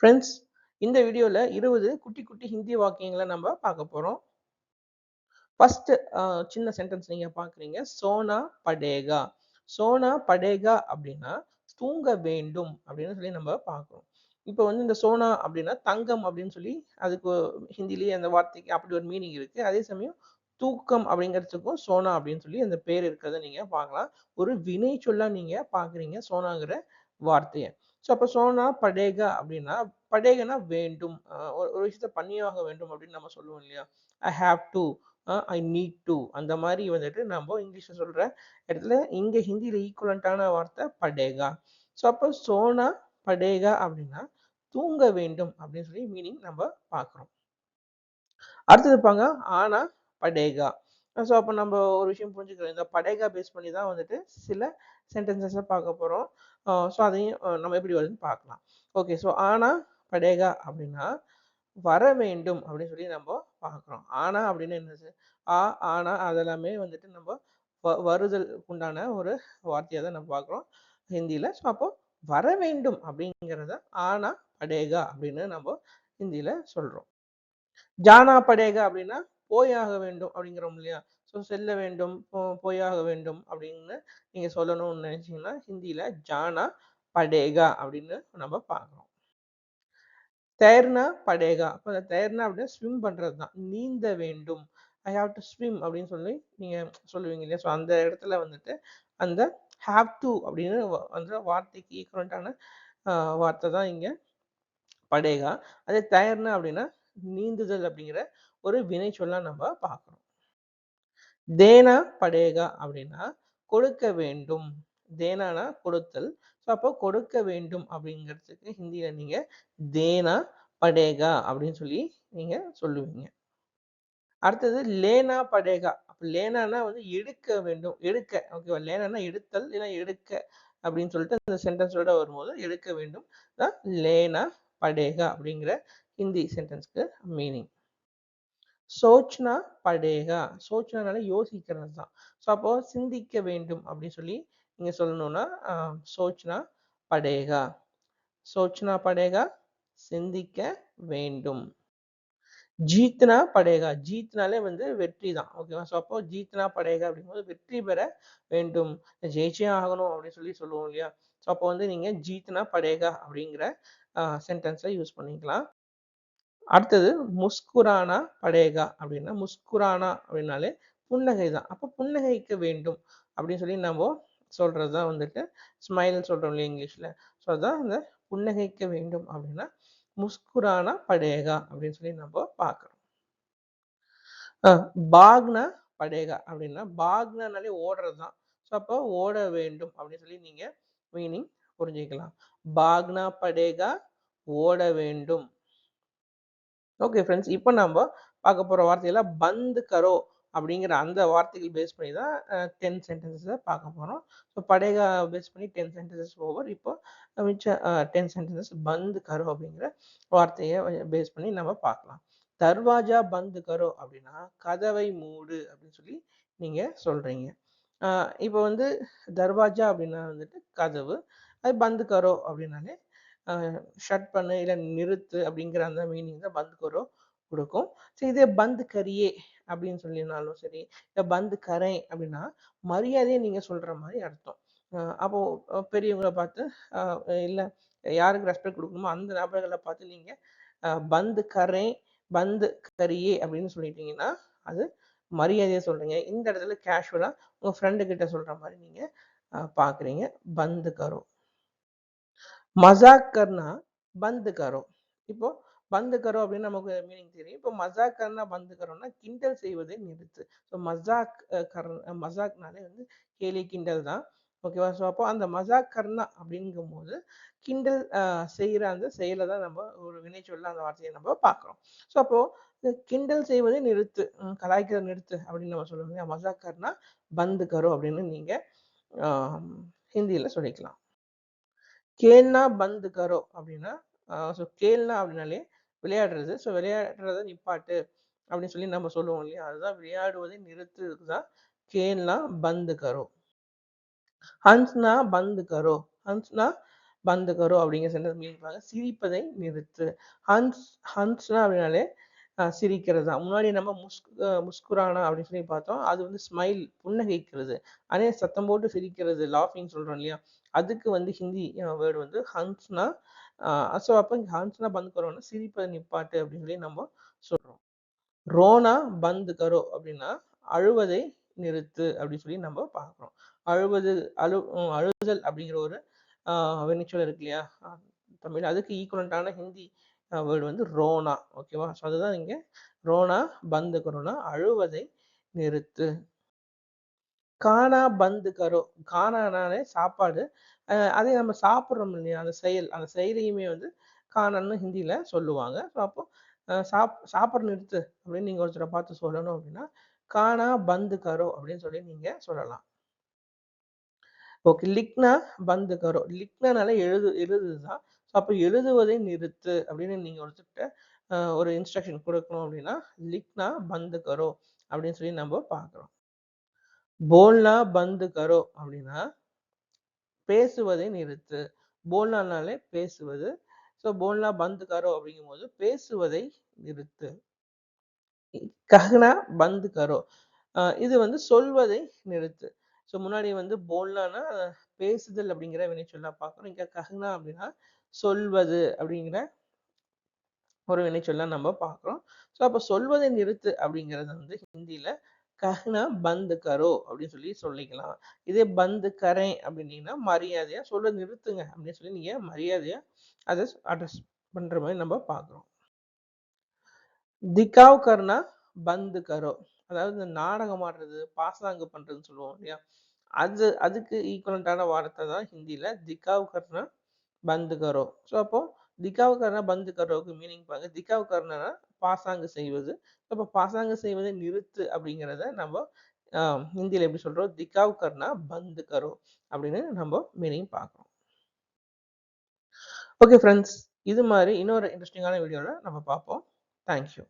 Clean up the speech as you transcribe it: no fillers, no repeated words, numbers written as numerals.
Friends, இந்த வீடியோல 20 குட்டி குட்டி ஹிந்தி வாக்கியங்கள நம்ம பார்க்க போறோம். ஃபர்ஸ்ட் சின்ன சென்டென்ஸ் நீங்க பார்க்குறீங்க. சோனா படேகா. சோனா படேகா அப்படின்னா, தூங்க வேண்டும் அப்படின்னு சொல்லி நம்ம பார்க்குறோம். இப்போ வந்து இந்த சோனா அப்படின்னா தங்கம் அப்படின்னு சொல்லி அதுக்கு ஹிந்திலேயே அந்த வார்த்தைக்கு அப்படி ஒரு மீனிங் இருக்கு. அதே சமயம் தூக்கம் அப்படிங்கிறதுக்கும் சோனா அப்படின்னு சொல்லி அந்த பேர் இருக்கிறத நீங்க பார்க்கலாம். ஒரு வினை சொல்லா நீங்க பார்க்குறீங்க சோனாங்கிற வார்த்தைய. ஸோ அப்போ சோனா படேகா அப்படின்னா, படேகன்னா வேண்டும். ஒரு விஷயத்த பண்ணியாக வேண்டும் அப்படின்னு நம்ம சொல்லுவோம் இல்லையா? I have to. I need to அந்த மாதிரி வந்துட்டு நம்ம இங்கிலீஷ்ல சொல்ற இடத்துல இங்க ஹிந்தியில ஈக்குவலண்டான வார்த்தை படேகா. ஸோ அப்போ சோனா படேகா அப்படின்னா தூங்க வேண்டும் அப்படின்னு சொல்லி மீனிங் நம்ம பார்க்குறோம். அடுத்தது பாங்க ஆனா படேகா. ஸோ அப்போ நம்ம ஒரு விஷயம் புரிஞ்சுக்கிறோம். இந்த படேகா பேஸ் பண்ணி தான் வந்துட்டு சில சென்டென்சஸை பார்க்க போகிறோம். ஸோ அதையும் நம்ம எப்படி வருதுன்னு பார்க்கலாம். ஓகே, ஸோ ஆனா படேகா அப்படின்னா வர வேண்டும் அப்படின்னு சொல்லி நம்ம பார்க்குறோம். ஆனா அப்படின்னு என்னது? ஆனா அதெல்லாமே வந்துட்டு நம்ம வருதல் உண்டான ஒரு வார்த்தையை தான் நம்ம பார்க்குறோம் ஹிந்தியில. ஸோ அப்போ வர வேண்டும் அப்படிங்கிறத ஆனா படேகா அப்படின்னு நம்ம ஹிந்தியில சொல்றோம். ஜானா படேகா அப்படின்னா போயாக வேண்டும் அப்படிங்கிறோம் இல்லையா? ஸோ செல்ல வேண்டும், போயாக வேண்டும் அப்படின்னு நீங்க சொல்லணும்னு நினைச்சீங்கன்னா ஹிந்தியில ஜானா படேகா அப்படின்னு நம்ம பார்க்குறோம். தैरना படேகா. அப்போ அந்த தैरना அப்படின்னா ஸ்விம் பண்றது தான். நீந்த வேண்டும். ஐ ஹேவ் டு ஸ்விம் அப்படின்னு சொல்லி நீங்க சொல்லுவீங்க இல்லையா? ஸோ அந்த இடத்துல வந்துட்டு அந்த ஹேவ் டு அப்படின்னு அந்த வார்த்தைக்கு ஈக்குவலண்டான வார்த்தை தான் இங்க படேகா. அதே தैरना அப்படின்னா நீந்துதல் அப்படிங்கிற ஒரு வினை சொல்லா நம்ம பார்க்கிறோம். தேனா படேகா அப்படின்னா கொடுக்க வேண்டும். தேனானா கொடுத்தல். ஸோ அப்போ கொடுக்க வேண்டும் அப்படிங்கிறதுக்கு ஹிந்தியில நீங்க தேனா படேகா அப்படின்னு சொல்லி நீங்க சொல்லுவீங்க. அடுத்தது லேனா படேகா. அப்ப லேனானா வந்து எடுக்க வேண்டும். எடுக்க. ஓகேவா? லேனானா எடுத்தல் இல்ல எடுக்க அப்படின்னு சொல்லிட்டு அந்த சென்டென்ஸோட வரும்போது எடுக்க வேண்டும் தான் லேனா படேகா அப்படிங்கிற ஹிந்தி சென்டென்ஸ்க்கு மீனிங். சோச்னா படேகா. சோச்னானாலே யோசிக்கிறது தான். ஸோ அப்போ சிந்திக்க வேண்டும் அப்படின்னு சொல்லி நீங்க சொல்லணும்னா சோச்னா படேகா. சோச்னா படேகா சிந்திக்க வேண்டும். ஜீத்னா படேகா. ஜீத்னாலே வந்து வெற்றி தான். ஓகேவா? ஸோ அப்போ ஜீத்னா படேகா அப்படிங்கும்போது வெற்றி பெற வேண்டும். ஜெயிச்சே ஆகணும் அப்படின்னு சொல்லி சொல்லுவோம் இல்லையா? ஸோ அப்போ வந்து நீங்க ஜீத்னா படேகா அப்படிங்கிற சென்டென்ஸை யூஸ் பண்ணிக்கலாம். அடுத்தது முஸ்குரானா படேகா அப்படின்னா முஸ்குரானா அப்படின்னாலே புன்னகை தான். அப்போ புன்னகைக்க வேண்டும் அப்படின்னு சொல்லி நம்ம சொல்றது தான் வந்துட்டு ஸ்மைல் சொல்றோம் இல்லையா இங்கிலீஷ்ல. ஸோ அதான் இந்த புன்னகைக்க வேண்டும் அப்படின்னா முஸ்குரானா படேகா அப்படின்னு சொல்லி நம்ம பார்க்குறோம். பாக்னா படேகா அப்படின்னா பாக்னாலே ஓடுறது தான். ஸோ அப்போ ஓட வேண்டும் அப்படின்னு சொல்லி நீங்க மீனிங் புரிஞ்சுக்கலாம். பாக்னா படேகா ஓட வேண்டும். ஓகே ஃப்ரெண்ட்ஸ், இப்போ நம்ம பார்க்க போற வார்த்தையில பந்த் கரோ அப்படிங்கிற அந்த வார்த்தைகள் பேஸ் பண்ணி தான் 10 சென்டென்சஸை பார்க்க போறோம். ஸோ படேகா பேஸ் பண்ணி 10 சென்டென்சஸ் ஓவர். இப்போ மிச்ச 10 சென்டென்சஸ் பந்த் கரோ அப்படிங்கிற வார்த்தையை பேஸ் பண்ணி நம்ம பார்க்கலாம். தர்வாஜா பந்த் கரோ அப்படின்னா கதவை மூடு அப்படின்னு சொல்லி நீங்க சொல்றீங்க. இப்போ வந்து தர்வாஜா அப்படின்னா வந்துட்டு கதவு, அது பந்த் கரோ அப்படின்னாலே ஷட் பண்ணு இல்லை நிறுத்து அப்படிங்கிற அந்த மீனிங் தான் பந்த் கரோ கொடுக்கும். சரி, இதே பந்த் கரியே அப்படின்னு சொல்லினாலும் சரி, இல்லை பந்த் கரை அப்படின்னா மரியாதையை நீங்க சொல்ற மாதிரி அர்த்தம். அப்போ பெரியவங்களை பார்த்து இல்லை யாருக்கு ரெஸ்பெக்ட் கொடுக்கணுமோ அந்த நபர்களை பார்த்து நீங்க பந்த் கரை பந்த் கரியே அப்படின்னு சொல்லிட்டீங்கன்னா அது மரியாதையை சொல்றீங்க. இந்த இடத்துல கேஷுவலா உங்க ஃப்ரெண்டு கிட்ட சொல்ற மாதிரி நீங்க பாக்குறீங்க. பந்த் கரோ. மஜாக் கர்னா பந்த் கரோ. இப்போ பந்த் கரோ அப்படின்னு நமக்கு மீனிங் தெரியும். இப்போ மஜாக் கர்னா பந்த் கரோனா கிண்டல் செய்வதை நிறுத்து. ஸோ மஜாக் மஜாக்னாலே வந்து கேலி கிண்டல் தான். ஓகேவா? ஸோ அப்போ அந்த மஜாக் கர்னா அப்படிங்கும் போது கிண்டல் செய்யற அந்த செயலை தான் நம்ம ஒரு வினைச்சொல்ல அந்த வார்த்தையை நம்ம பார்க்குறோம். ஸோ அப்போ கிண்டல் செய்வதை நிறுத்து, கலாய்க்கிறத நிறுத்து அப்படின்னு நம்ம சொல்லுவோம். மஜாக் கர்னா பந்த் கரோ அப்படின்னு நீங்க ஹிந்தியில சொல்லிக்கலாம். கேல்னா பந்த் கரோ அப்படின்னா ஸோ கேல்னா அப்படின்னாலே விளையாடுறது. ஸோ விளையாடுறத நிப்பாட்டு அப்படின்னு சொல்லி நம்ம சொல்லுவோம் இல்லையா? அதுதான் விளையாடுவதை நிறுத்துறதுக்கு தான் கேல்னா பந்த் கரோ. ஹன்ஸ்னா பந்த் கரோ. ஹன்ஸ்னா பந்த் கரோ அப்படிங்கிற சென்டென்ஸ் மீனிங் பாருங்க. சிரிப்பதை நிறுத்து. ஹன்ஸ் ஹன்ஸ்னா அப்படின்னாலே சிரிக்கிறது தான். முன்னாடி நம்ம முஸ்குரானா அப்படின்னு சொல்லி பார்த்தோம். அது வந்து ஸ்மைல், புன்னகைக்கிறது. அதே சத்தம் போட்டு சிரிக்கிறது, லாஃபிங் சொல்றோம் இல்லையா? அதுக்கு வந்து ஹிந்தி வேர்டு வந்து ஹன்ஸ்னா. ஸோ அப்ப ஹன்ஸ்னா பந்த் கரோன்னா சிரிப்பதை நிப்பாட்டு அப்படின்னு சொல்லி நம்ம சொல்றோம். ரோனா பந்த் கரோ அப்படின்னா அழுவதை நிறுத்து அப்படின்னு சொல்லி நம்ம பார்க்குறோம். அழுவது அழுதல் அப்படிங்கிற ஒரு வினைச்சொல் இருக்கு இல்லையா? தமிழ் அதுக்கு ஈக்குவலண்டான ஹிந்தி வேர்டு வந்து ரோனா. ஓகேவா? ஸோ அதுதான் இங்க ரோனா பந்த் கரோனா அழுவதை நிறுத்து. கானா பந்த் கரோ. கானானாலே சாப்பாடு. அதே நம்ம சாப்பிடுறோம் இல்லையா? அந்த செயல், அந்த செயலையுமே வந்து கானான்னு ஹிந்தியில சொல்லுவாங்க. ஸோ அப்போ சாப்பிட நிறுத்து அப்படின்னு நீங்க ஒருத்தரை பார்த்து சொல்லணும் அப்படின்னா, கானா பந்த் கரோ அப்படின்னு சொல்லி நீங்க சொல்லலாம். ஓகே. லிக்னா பந்த் கரோ. லிக்னானாலே எழுதுதான். ஸோ அப்ப எழுதுவதை நிறுத்து அப்படின்னு நீங்க ஒருத்தர்ட்ட ஒரு இன்ஸ்ட்ரக்ஷன் குடுக்கணும் அப்படின்னா, லிக்னா பந்த் கரோ அப்படின்னு சொல்லி நம்ம பார்க்கிறோம். போல்னா பந்த் கரோ அப்படின்னா, பேசுவதை நிறுத்து. போல்னானாலே பேசுவது. ஸோ போல்னா பந்த் கரோ அப்படிங்கும்போது பேசுவதை நிறுத்து. கஹ்னா பந்த் கரோ. இது வந்து சொல்வதை நிறுத்து. ஸோ முன்னாடி வந்து போல்னானா பேசுதல் அப்படிங்கிற வினைச்சொல்லா பார்க்கிறோம். இங்க கஹ்னா அப்படின்னா சொல்வது அப்படிங்கிற ஒரு வினைச்சொல்லா நம்ம பார்க்கிறோம். ஸோ அப்ப சொல்வதை நிறுத்து அப்படிங்கிறது வந்து ஹிந்தியில கஹ்னா பந்த் கரோ அப்படின்னு சொல்லி சொல்லிக்கலாம். இதே பந்த் கரேன் அப்படின்னீங்கன்னா மரியாதையா சொல்ல நிறுத்துங்க அப்படின்னு சொல்லி நீங்க மரியாதையா அத அட்ரஸ் பண்ற மாதிரி நம்ம பார்க்கிறோம். திக்காவ் கர்னா பந்த் கரோ. அதாவது இந்த நாடகம் ஆடுறது, பாசாங்கு பண்றதுன்னு சொல்லுவோம் இல்லையா? அதுக்கு ஈக்குவலன்ட்டான வார்த்தை தான் ஹிந்தியில திக்காவ் கர்னா பந்த் கரோ. ஸோ அப்போ திக்காவ் கர்னா பந்த் கரோவுக்கு மீனிங் பாருங்க. திக்காவ் கர்னானா பாசாங்கு செய்வது. அப்போ பாசாங்கு செய்வதை நிறுத்து அப்படிங்கிறத நம்ம ஹிந்தியில எப்படி சொல்றோம்? திக்காவ் கர்னா பந்த் கரோ அப்படின்னு நம்ம மீனிங் பார்க்கிறோம். Okay friends. இது மாதிரி இன்னொரு இன்ட்ரெஸ்டிங்கான வீடியோல நம்ம பார்ப்போம். Thank you.